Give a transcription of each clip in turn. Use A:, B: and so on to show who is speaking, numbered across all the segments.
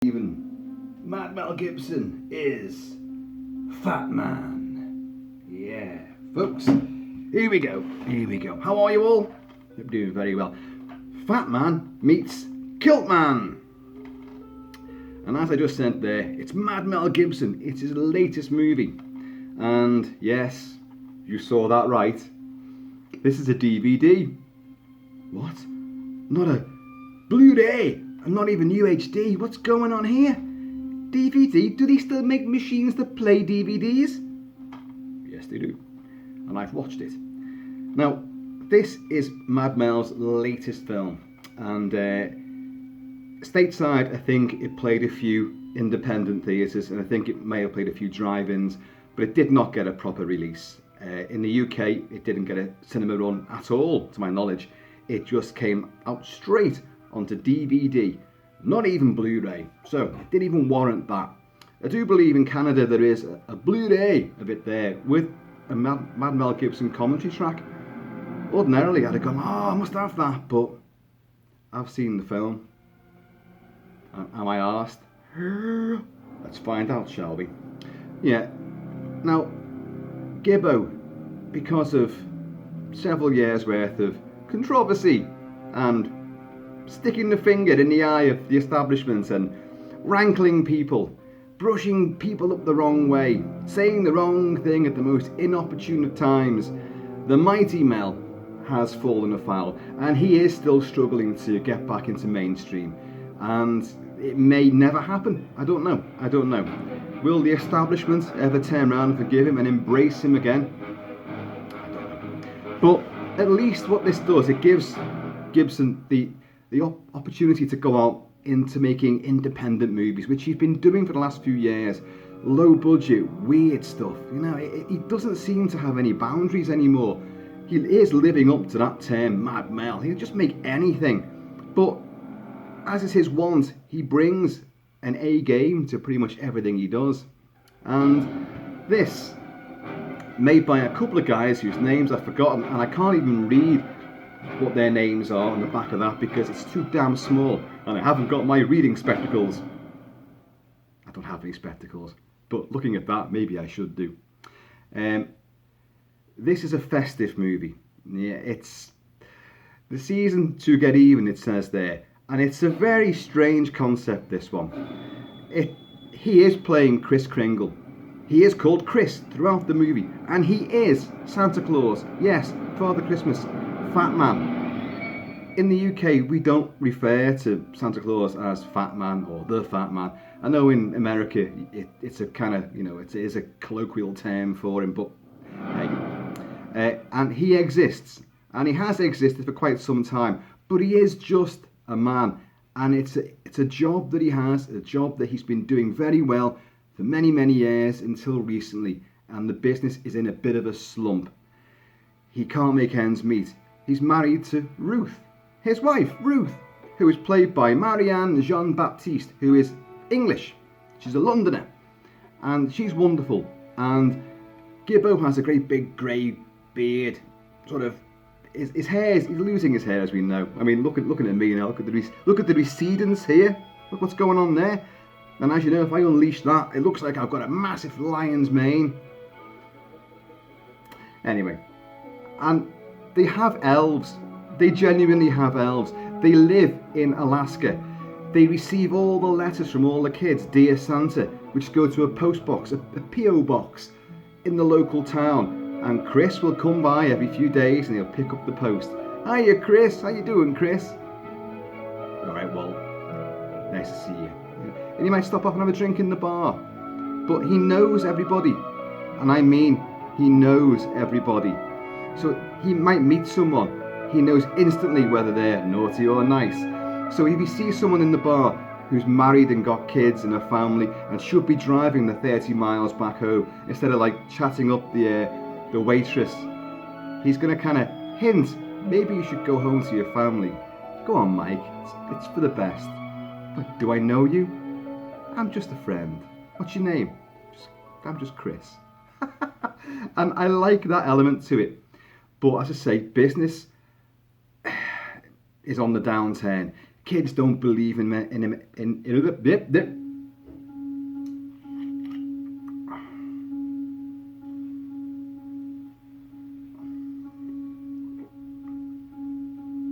A: Even Mel Gibson is Fatman. Yeah, folks, here we go. How are you all? You're doing very well. Fatman meets Kilt-Man. And as I just said there, it's Mel Gibson. It's his latest movie. And yes, you saw that right. This is a DVD. What? Not a Blu-ray. And not even UHD. What's going on here? DVD? Do they still make machines that play DVDs? Yes, they do. And I've watched it. Now, this is Mel's latest film. And stateside, I think it played a few independent theatres, and I think it may have played a few drive-ins, but it did not get a proper release. In the UK, it didn't get a cinema run at all, to my knowledge. It just came out straight onto DVD, not even Blu-ray, so it didn't even warrant that. I do believe in Canada there is a Blu-ray of it there with a Mel Gibson commentary track. Ordinarily I'd have gone, I must have that, but I've seen the film. Am I arsed? Let's find out, shall we? Yeah, now Gibbo, because of several years worth of controversy and sticking the finger in the eye of the establishment and rankling people, brushing people up the wrong way, saying the wrong thing at the most inopportune of times, the mighty Mel has fallen afoul, and he is still struggling to get back into mainstream, and it may never happen. I don't know. Will the establishment ever turn around and forgive him and embrace him again? I don't know. But at least what this does, it gives Gibson the opportunity to go out into making independent movies, which he's been doing for the last few years. Low budget, weird stuff. You know, he doesn't seem to have any boundaries anymore. He is living up to that term, Mad Mel. He'll just make anything. But as is his wont, he brings an A game to pretty much everything he does. And this, made by a couple of guys whose names I've forgotten, and I can't even read what their names are on the back of that because it's too damn small and I haven't got my reading spectacles. I don't have any spectacles, but looking at that, maybe I should do. This is a festive movie. Yeah, it's the season to get even, it says there, and it's a very strange concept, this one. He is playing Chris Cringle. He is called Chris throughout the movie, and he is Santa Claus. Yes, Father Christmas. Fatman. In the UK, we don't refer to Santa Claus as Fatman or the Fatman. I know in America, it's a kind of, it is a colloquial term for him, but hey. And he exists, and he has existed for quite some time, but he is just a man, and it's a job that he has, a job that he's been doing very well for many, many years until recently, and the business is in a bit of a slump. He can't make ends meet. He's married to Ruth, his wife, Ruth, who is played by Marianne Jean-Baptiste, who is English. She's a Londoner, and she's wonderful. And Gibbo has a great big grey beard, sort of. His hair, he's losing his hair, as we know. I mean, looking at me now, look at the recedence here. Look what's going on there. And as you know, if I unleash that, it looks like I've got a massive lion's mane. Anyway, and they have elves. They genuinely have elves. They live in Alaska. They receive all the letters from all the kids, Dear Santa, which go to a post box, a P.O. box in the local town. And Chris will come by every few days and he'll pick up the post. Hiya, Chris. How you doing, Chris? All right, well, nice to see you. And he might stop off and have a drink in the bar. But he knows everybody. And I mean, he knows everybody. So he might meet someone, he knows instantly whether they're naughty or nice. So if he sees someone in the bar who's married and got kids and a family and should be driving the 30 miles back home instead of like chatting up the waitress, he's going to kind of hint, maybe you should go home to your family. Go on, Mike, it's for the best. But do I know you? I'm just a friend. What's your name? I'm just Chris. And I like that element to it. But as I say, business is on the downturn. kids don't believe in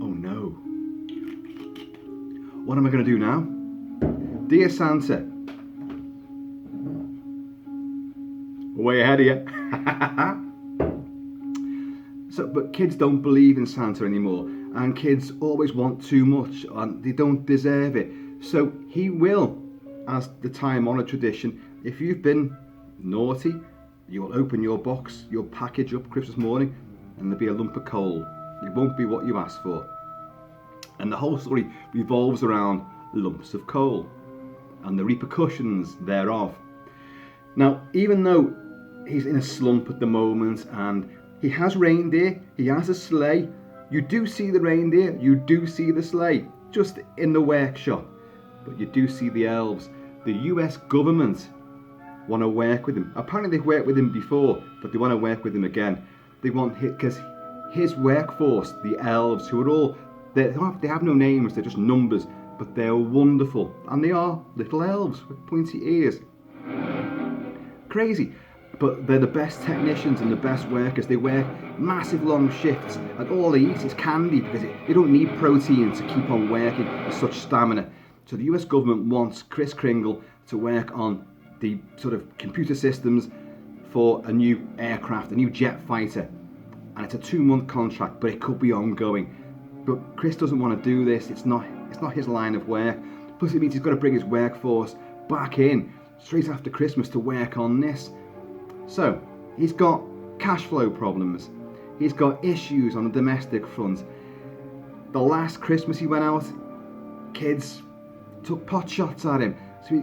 A: Oh no. What am I going to do now? Dear Santa, way ahead of you. But kids don't believe in Santa anymore, and kids always want too much and they don't deserve it. So he will, as the time-honoured tradition, if you've been naughty, you will open your box, your package up Christmas morning, and there'll be a lump of coal. It won't be what you asked for. And the whole story revolves around lumps of coal and the repercussions thereof. Now, even though he's in a slump at the moment and he has reindeer, he has a sleigh, you do see the reindeer, you do see the sleigh, just in the workshop. But you do see the elves. The US government want to work with him. Apparently they've worked with him before, but they want to work with him again. They want because his workforce, the elves, who are all, they have no names, they're just numbers, but they're wonderful. And they are little elves with pointy ears. Crazy. But they're the best technicians and the best workers. They work massive long shifts, and all they eat is candy because they don't need protein to keep on working with such stamina. So the US government wants Chris Cringle to work on the sort of computer systems for a new aircraft, a new jet fighter. And it's a 2-month contract, but it could be ongoing. But Chris doesn't want to do this. It's not his line of work. Plus it means he's got to bring his workforce back in straight after Christmas to work on this. So, he's got cash flow problems. He's got issues on the domestic front. The last Christmas he went out, kids took pot shots at him. So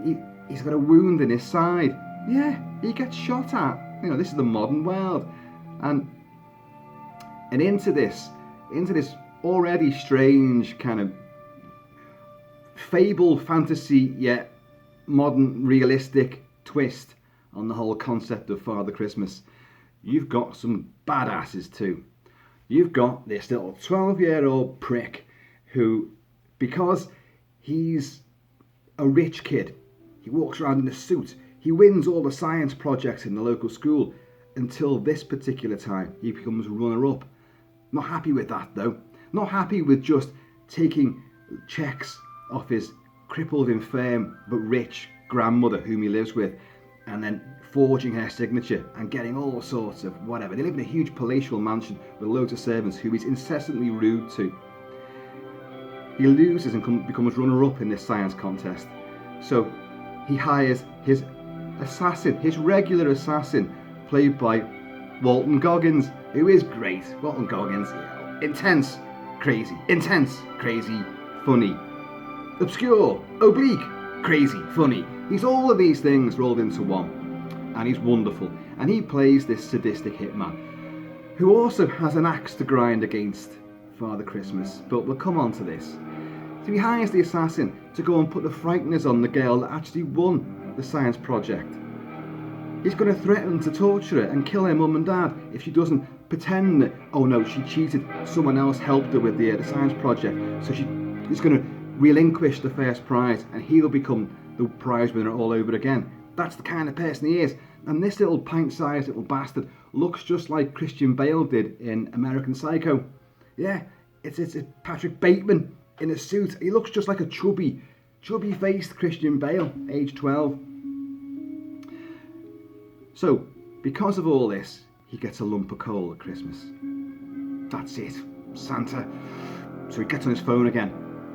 A: he's got a wound in his side. Yeah, he gets shot at. You know, this is the modern world. And into this already strange kind of fable fantasy yet modern realistic twist on the whole concept of Father Christmas, you've got some badasses too. You've got this little 12-year-old prick who, because he's a rich kid, he walks around in a suit, he wins all the science projects in the local school until this particular time he becomes runner-up. Not happy with that though. Not happy with just taking checks off his crippled, infirm but rich grandmother whom he lives with, and then forging her signature and getting all sorts of whatever. They live in a huge palatial mansion with loads of servants who he's incessantly rude to. He loses and becomes runner-up in this science contest. So he hires his assassin, his regular assassin, played by Walton Goggins, who is great. Walton Goggins, intense, crazy, funny, obscure, oblique, crazy, funny. He's all of these things rolled into one, and he's wonderful. And he plays this sadistic hitman, who also has an axe to grind against Father Christmas. But we'll come on to this. So he hires the assassin to go and put the frighteners on the girl that actually won the science project. He's going to threaten to torture her and kill her mum and dad if she doesn't pretend that, oh no, she cheated, someone else helped her with the science project. So he's going to relinquish the first prize and he'll become the prize winner all over again. That's the kind of person he is. And this little pint-sized little bastard looks just like Christian Bale did in American Psycho. Yeah, it's Patrick Bateman in a suit. He looks just like a chubby-faced Christian Bale, age 12. So, because of all this, he gets a lump of coal at Christmas. That's it, Santa. So he gets on his phone again,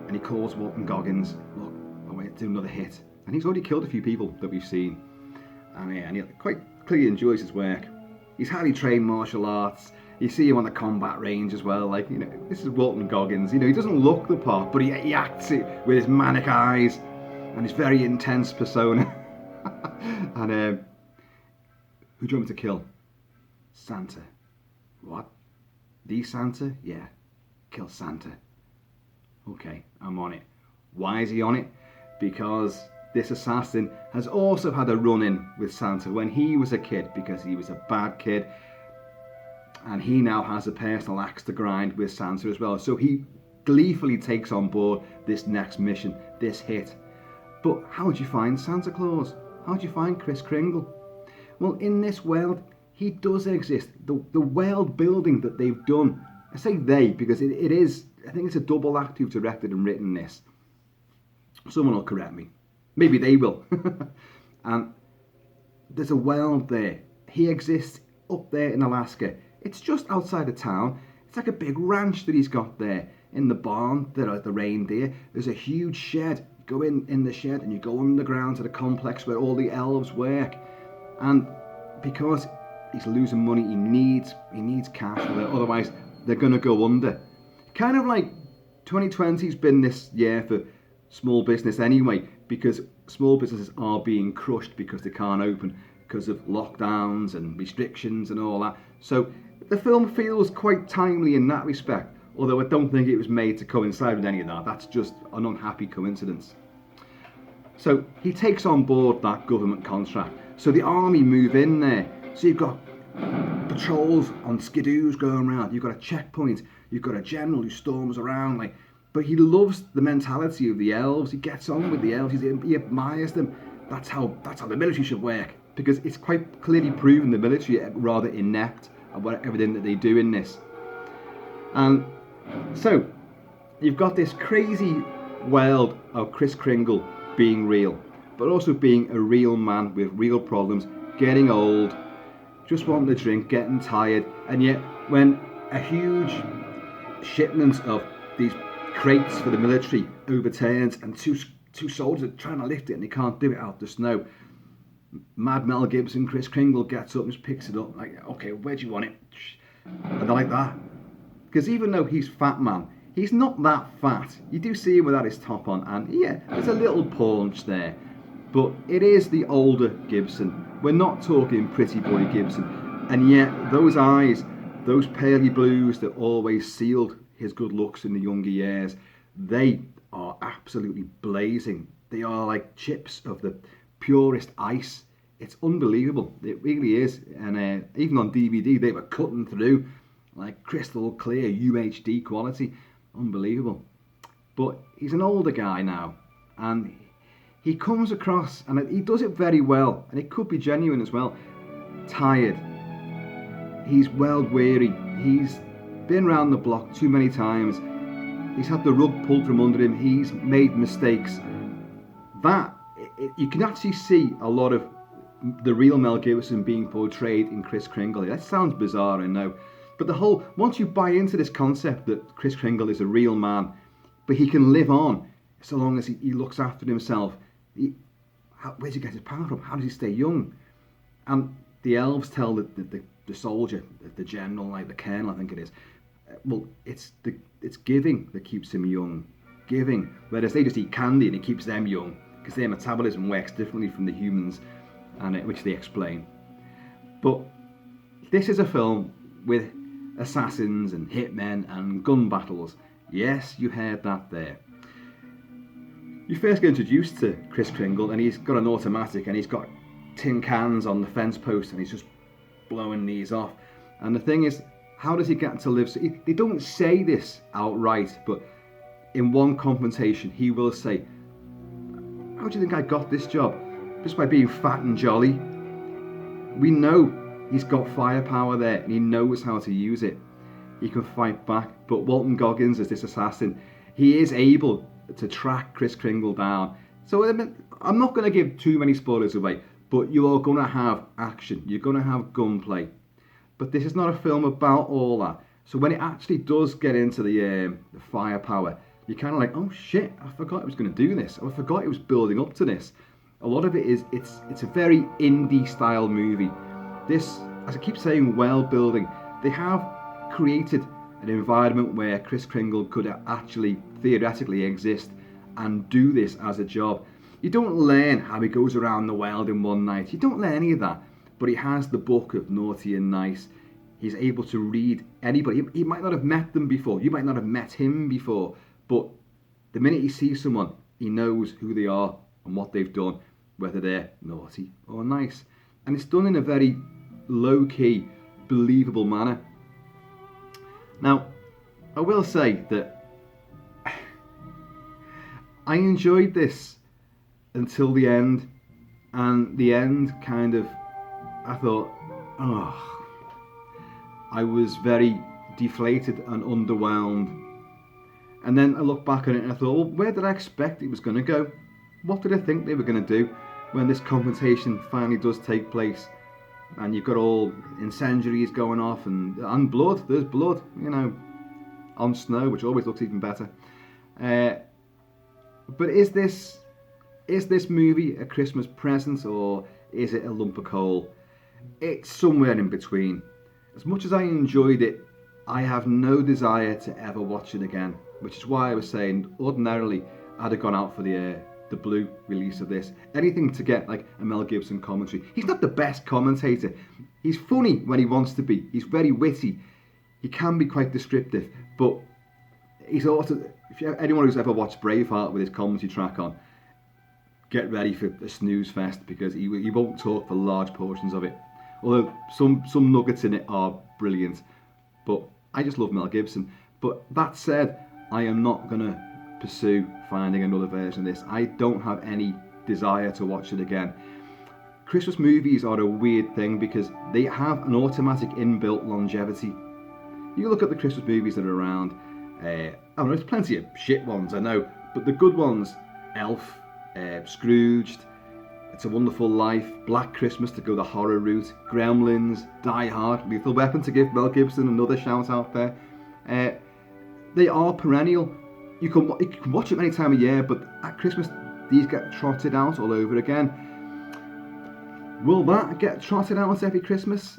A: and he calls Walton Goggins. Look, I want to do another hit. And he's already killed a few people that we've seen. And he quite clearly enjoys his work. He's highly trained martial arts. You see him on the combat range as well. Like, you know, this is Walton Goggins. You know, he doesn't look the part, but he acts it with his manic eyes and his very intense persona. And who do you want me to kill? Santa. What? The Santa? Yeah. Kill Santa. Okay, I'm on it. Why is he on it? Because this assassin has also had a run-in with Santa when he was a kid, because he was a bad kid. And he now has a personal axe to grind with Santa as well. So he gleefully takes on board this next mission, this hit. But how would you find Santa Claus? How would you find Chris Cringle? Well, in this world, he does exist. The world building that they've done, I say they because it is, I think it's a double act who've directed and written this. Someone will correct me. Maybe they will. And there's a world there. He exists up there in Alaska. It's just outside of town. It's like a big ranch that he's got there. In the barn, there are the reindeer. There's a huge shed. You go in the shed and you go underground to the complex where all the elves work. And because he's losing money, he needs cash, otherwise they're going to go under. Kind of like 2020's been this year for small business anyway, because small businesses are being crushed because they can't open because of lockdowns and restrictions and all that. So the film feels quite timely in that respect, although I don't think it was made to coincide with any of that. That's just an unhappy coincidence. So he takes on board that government contract. So the army move in there. So you've got patrols on skidoos going around. You've got a checkpoint. You've got a general who storms around. But he loves the mentality of the elves. He gets on with the elves. He admires them. That's how the military should work. Because it's quite clearly proven the military are rather inept about everything that they do in this. And so you've got this crazy world of Chris Cringle being real, but also being a real man with real problems, getting old, just wanting to drink, getting tired. And yet when a huge shipment of these crates for the military overturns and two soldiers are trying to lift it and they can't do it out the snow, Mad Mel Gibson, Chris Cringle gets up and just picks it up like, okay, where do you want it? And they're like that. Because even though he's Fatman, he's not that fat. You do see him without his top on, and yeah, there's a little paunch there. But it is the older Gibson. We're not talking pretty boy Gibson. And yet, those eyes, those paley blues that always sealed his good looks in the younger years, they are absolutely blazing. They are like chips of the purest ice. It's unbelievable. It really is. And even on DVD, they were cutting through like crystal clear UHD quality. Unbelievable. But he's an older guy now, and he comes across, and he does it very well, and it could be genuine as well, tired. He's world weary. He's been around the block too many times. He's had the rug pulled from under him. He's made mistakes. You can actually see a lot of the real Mel Gibson being portrayed in Chris Cringle. That sounds bizarre, I know. But once you buy into this concept that Chris Cringle is a real man, but he can live on so long as he looks after himself. Where does he get his power from? How does he stay young? And the elves tell the soldier, the general, like the colonel, I think it is, well, it's giving that keeps him young. Giving. Whereas they just eat candy and it keeps them young, because their metabolism works differently from the humans, and which they explain. But this is a film with assassins and hitmen and gun battles. Yes, you heard that there. You first get introduced to Chris Cringle, and he's got an automatic, and he's got tin cans on the fence post, and he's just blowing these off. And the thing is, how does he get to live? So they don't say this outright, but in one confrontation, he will say, "How do you think I got this job? Just by being fat and jolly." We know he's got firepower there, and he knows how to use it. He can fight back. But Walton Goggins, as this assassin, he is able to track Chris Cringle down. So I'm not going to give too many spoilers away, but you are going to have action. You're going to have gunplay. But this is not a film about all that. So when it actually does get into the firepower, you're kind of like, oh shit, I forgot it was going to do this. I forgot it was building up to this. A lot of it is, it's a very indie style movie. This, as I keep saying, world building. They have created an environment where Chris Cringle could actually theoretically exist and do this as a job. You don't learn how he goes around the world in one night. You don't learn any of that. But he has the book of naughty and nice. He's able to read anybody. He might not have met them before. You might not have met him before. But the minute he sees someone, he knows who they are and what they've done, whether they're naughty or nice. And it's done in a very low-key, believable manner. Now, I will say that I enjoyed this until the end, and the end kind of, I thought, oh, I was very deflated and underwhelmed. And then I looked back on it and I thought, well, where did I expect it was going to go? What did I think they were going to do when this confrontation finally does take place? And you've got all incendiaries going off and blood. There's blood, on snow, which always looks even better. But is this movie a Christmas present, or is it a lump of coal? It's somewhere in between. As much as I enjoyed it, I have no desire to ever watch it again, which is why I was saying ordinarily I'd have gone out for the blue release of this. Anything to get like a Mel Gibson commentary. He's not the best commentator. He's funny when he wants to be. He's very witty. He can be quite descriptive, but he's also, anyone who's ever watched Braveheart with his commentary track on, get ready for a snooze fest, because he won't talk for large portions of it. Although some nuggets in it are brilliant. But I just love Mel Gibson. But that said, I am not going to pursue finding another version of this. I don't have any desire to watch it again. Christmas movies are a weird thing because they have an automatic inbuilt longevity. You look at the Christmas movies that are around, there's plenty of shit ones, I know, but the good ones, Elf, Scrooged, It's a Wonderful Life, Black Christmas to go the horror route, Gremlins, Die Hard, Lethal Weapon to give Mel Gibson another shout out there. They are perennial. You can watch it any time of year, but at Christmas these get trotted out all over again. Will that get trotted out every Christmas?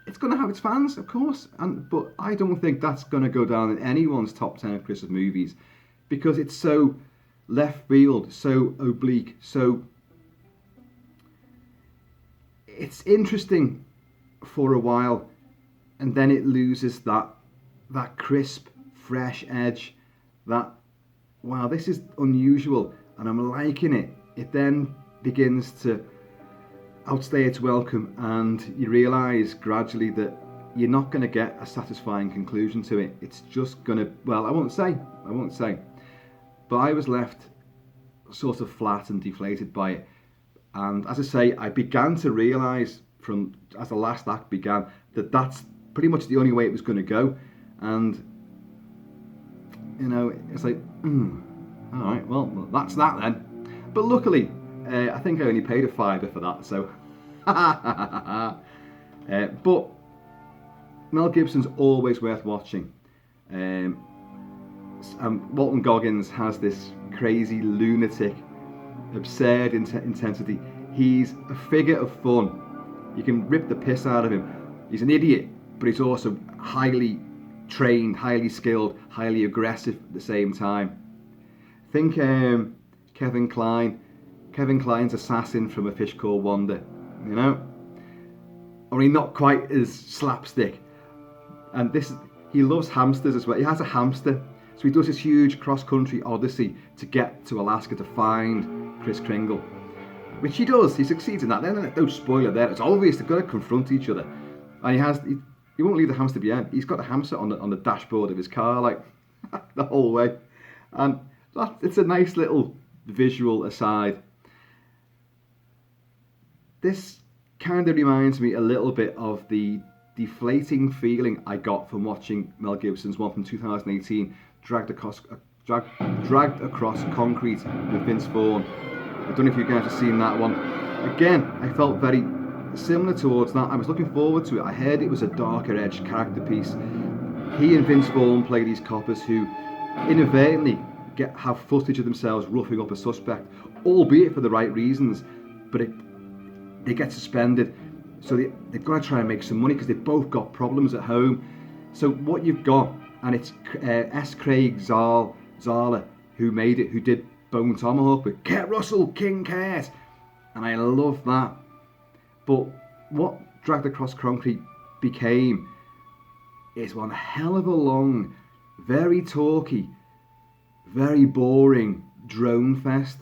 A: It's going to have its fans, of course, but I don't think that's going to go down in anyone's top 10 of Christmas movies, because it's so left field, so oblique, so... It's interesting for a while, and then it loses that crisp, fresh edge, that, wow, this is unusual, and I'm liking it. It then begins to outstay its welcome, and you realise gradually that you're not going to get a satisfying conclusion to it. It's just going to, well, I won't say, but I was left sort of flat and deflated by it. And as I say, I began to realise as the last act began, that that's pretty much the only way it was going to go. And, it's like, all right, well, that's that then. But luckily, I think I only paid a £5 for that, so. But Mel Gibson's always worth watching. Walton Goggins has this crazy, lunatic, absurd intensity. He's a figure of fun. You can rip the piss out of him. He's an idiot, but he's also highly trained, highly skilled, highly aggressive at the same time. Think Kevin Kline. Kevin Kline's Assassin from A Fish Called Wanda, only not quite as slapstick. And he loves hamsters as well. He has a hamster, so he does this huge cross-country odyssey to get to Alaska to find Chris Cringle, which he does. He succeeds in that. Then no spoiler there. It's obvious they've got to confront each other, and he won't leave the hamster behind. He's got the hamster on the dashboard of his car, like the whole way, and it's a nice little visual aside. This kind of reminds me a little bit of the deflating feeling I got from watching Mel Gibson's one from 2018, Dragged Across Concrete with Vince Vaughn. I don't know if you guys have seen that one. Again, I felt very similar towards that. I was looking forward to it. I heard it was a darker edged character piece. He and Vince Vaughn play these coppers who inadvertently have footage of themselves roughing up a suspect, albeit for the right reasons, but they get suspended, so they've got to try and make some money because they've both got problems at home. So what you've got, and it's S. Craig Zahler who made it, who did Bone Tomahawk with Kurt Russell, King Kurt, and I love that. But what Dragged Across Concrete became is one hell of a long, very talky, very boring drone fest,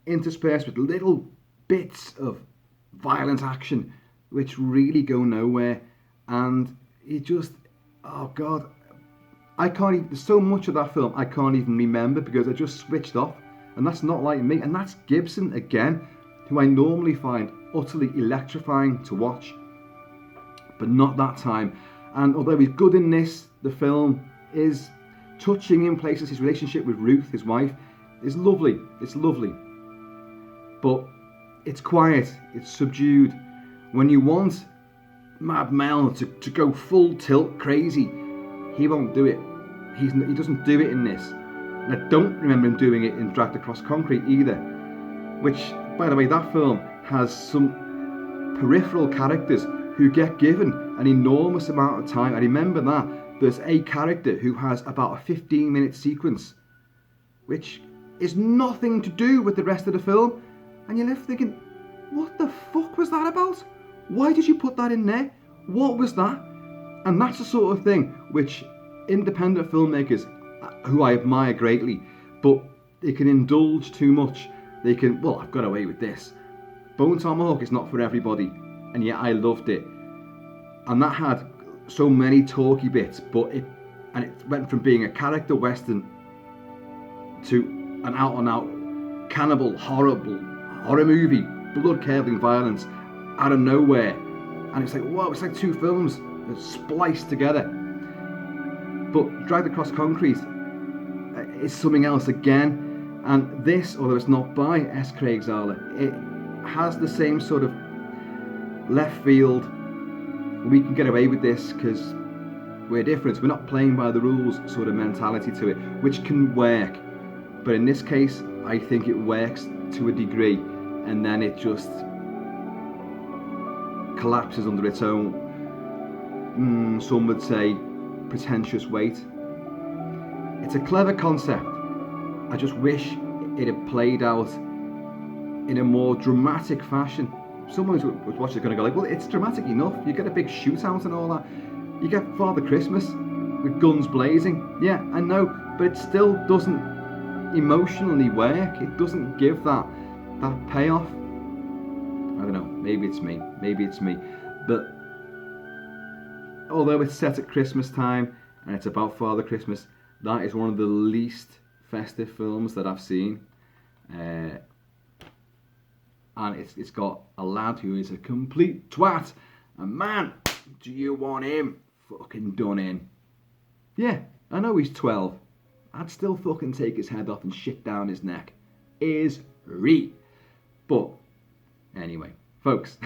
A: interspersed with little bits of violent action which really go nowhere, and it just, oh god, I can't even, there's so much of that film I can't even remember because I just switched off, and that's not like me. And that's Gibson again, who I normally find utterly electrifying to watch, but not that time. And although he's good in this, the film is touching in places. His relationship with Ruth, his wife, is lovely. It's lovely, but it's quiet, it's subdued. When you want Mad Mel to go full tilt crazy, he won't do it. He doesn't do it in this. And I don't remember him doing it in Dragged Across Concrete either. Which, by the way, that film has some peripheral characters who get given an enormous amount of time. I remember that. There's a character who has about a 15-minute sequence, which is nothing to do with the rest of the film. And you're left thinking, what the fuck was that about? Why did you put that in there? What was that? And that's the sort of thing which independent filmmakers, who I admire greatly, but they can indulge too much. They can, well, I've got away with this. Bone Tomahawk is not for everybody, and yet I loved it. And that had so many talky bits, but it went from being a character western to an out-and-out cannibal, horrible horror movie, blood-curdling violence out of nowhere. And it's like, whoa, it's like two films that spliced together. But Dragged Across Concrete is something else again. And this, although it's not by S. Craig Zahler, it has the same sort of left field. We can get away with this because we're different. We're not playing by the rules sort of mentality to it, which can work. But in this case, I think it works to a degree, and then it just collapses under its own, some would say, pretentious weight. It's a clever concept. I just wish it had played out in a more dramatic fashion. Someone who's watching is going to go like, well, it's dramatic enough. You get a big shootout and all that. You get Father Christmas with guns blazing. Yeah, I know, but it still doesn't emotionally work. It doesn't give that payoff. I don't know, maybe it's me, but although it's set at Christmas time and it's about Father Christmas, that is one of the least festive films that I've seen, and it's got a lad who is a complete twat, and man, do you want him fucking done in. Yeah, I know he's 12, I'd still fucking take his head off and shit down his neck. But anyway, folks,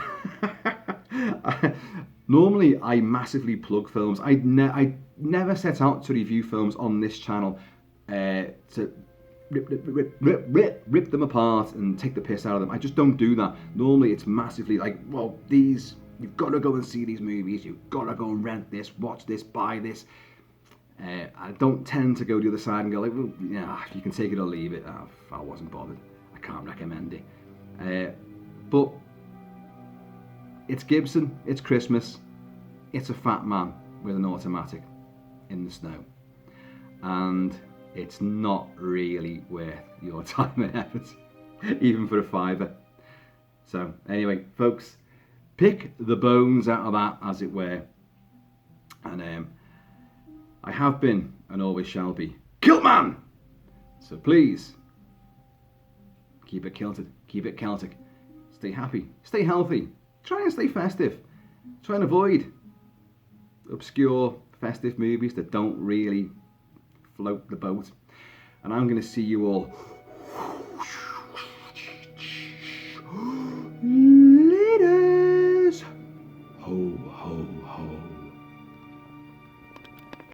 A: normally I massively plug films. I never set out to review films on this channel to rip them apart and take the piss out of them. I just don't do that. Normally it's massively like, well, you've got to go and see these movies, you've got to go and rent this, watch this, buy this. I don't tend to go the other side and go like, well, yeah, you can take it or leave it. I wasn't bothered. I can't recommend it. But it's Gibson, it's Christmas, it's a fat man with an automatic in the snow. And it's not really worth your time and effort, even for a $5. So anyway, folks, pick the bones out of that, as it were. And I have been, and always shall be, Kilt-Man! So please, keep it kilted, keep it Celtic. Stay happy, stay healthy, try and stay festive. Try and avoid obscure festive movies that don't really float the boat. And I'm going to see you all